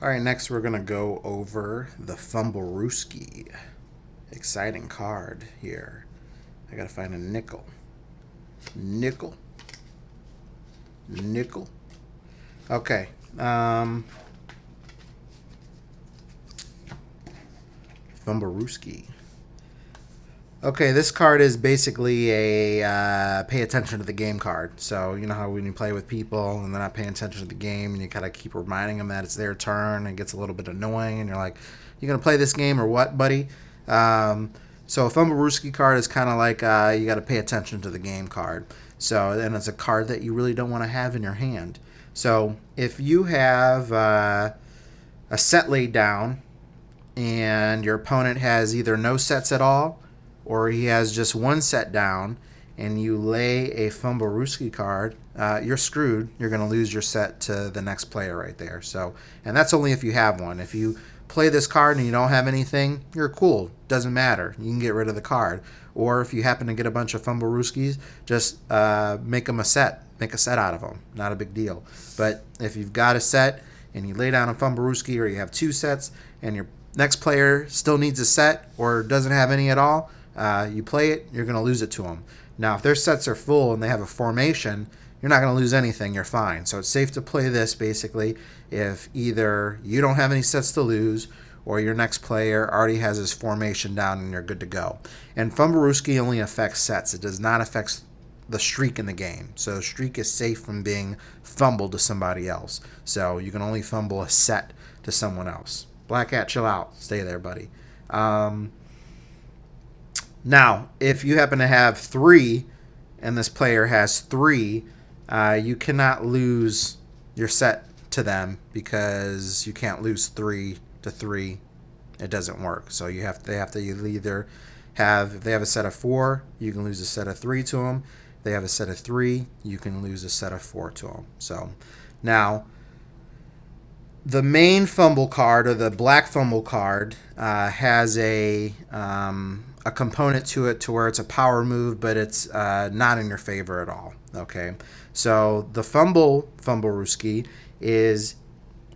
All right, next we're going to go over the Fumblerooski. Exciting card here. I got to find a nickel. Nickel. Nickel. Okay. Fumblerooski. Okay, this card is basically a pay attention to the game card. So, you know how when you play with people and they're not paying attention to the game and you kind of keep reminding them that it's their turn and it gets a little bit annoying and you're like, you going to play this game or what, buddy? So a Fumblerooski card is kind of like you got to pay attention to the game card. So, and it's a card that you really don't want to have in your hand. So if you have a set laid down and your opponent has either no sets at all or he has just one set down and you lay a Fumblerooski card, you're screwed. You're going to lose your set to the next player right there. So, and that's only if you have one. If you play this card and you don't have anything, you're cool. Doesn't matter. You can get rid of the card. Or if you happen to get a bunch of Fumblerooskis, just make them a set. Make a set out of them. Not a big deal. But if you've got a set and you lay down a Fumblerooski, or you have two sets and your next player still needs a set or doesn't have any at all, you play it, you're going to lose it to them. Now, if their sets are full and they have a formation, you're not going to lose anything. You're fine. So it's safe to play this basically if either you don't have any sets to lose or your next player already has his formation down and you're good to go. And Fumblerooski only affects sets. It does not affect the streak in the game. So streak is safe from being fumbled to somebody else. So you can only fumble a set to someone else. Black Cat, chill out. Stay there, buddy. Now, if you happen to have three and this player has three, you cannot lose your set to them because you can't lose 3-3. It doesn't work. So they have to either have, if they have a set of 4, you can lose a set of 3 to them. If they have a set of 3, you can lose a set of 4 to them. So now, the main fumble card, or the black fumble card, has a component to it to where it's a power move, but it's not in your favor at all. Okay, so the Fumblerooski is,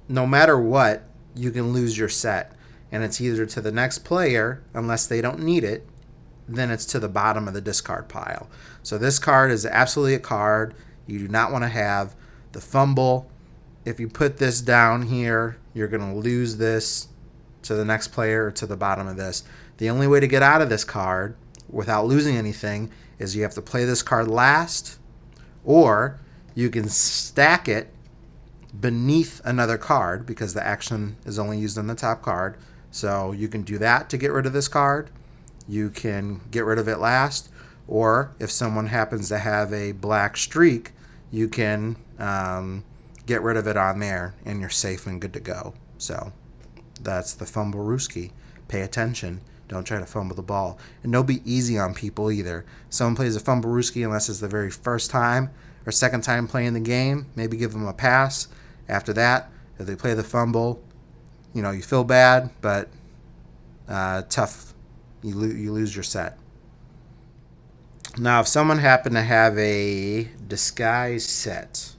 no matter what, you can lose your set, and it's either to the next player unless they don't need it, then it's to the bottom of the discard pile. So this card is absolutely a card you do not want to have. The fumble, if you put this down here, you're going to lose this to the next player or to the bottom of this. The only way to get out of this card without losing anything is you have to play this card last, or you can stack it beneath another card because the action is only used on the top card. So you can do that to get rid of this card. You can get rid of it last, or if someone happens to have a black streak, you can get rid of it on there and you're safe and good to go. So that's the Fumblerooski. Pay attention. Don't try to fumble the ball. And don't be easy on people either. Someone plays a Fumblerooski unless it's the very first time or second time playing the game. Maybe give them a pass. After that, if they play the fumble, you feel bad, but tough. You lose your set. Now, if someone happened to have a disguise set,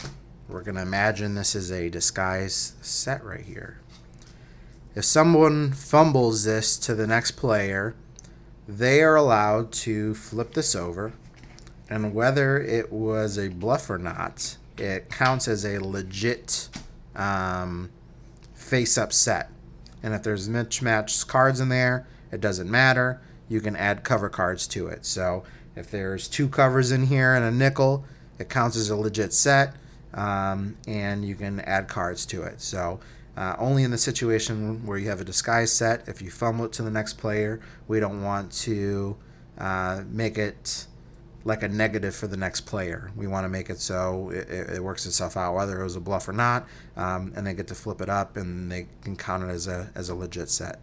we're going to imagine this is a disguise set right here. If someone fumbles this to the next player, they are allowed to flip this over, and whether it was a bluff or not, it counts as a legit face-up set. And if there's mismatched cards in there, it doesn't matter. You can add cover cards to it. So if there's 2 covers in here and a nickel, it counts as a legit set, and you can add cards to it. So only in the situation where you have a disguise set, if you fumble it to the next player, we don't want to make it like a negative for the next player. We want to make it so it works itself out, whether it was a bluff or not, and they get to flip it up and they can count it as a legit set.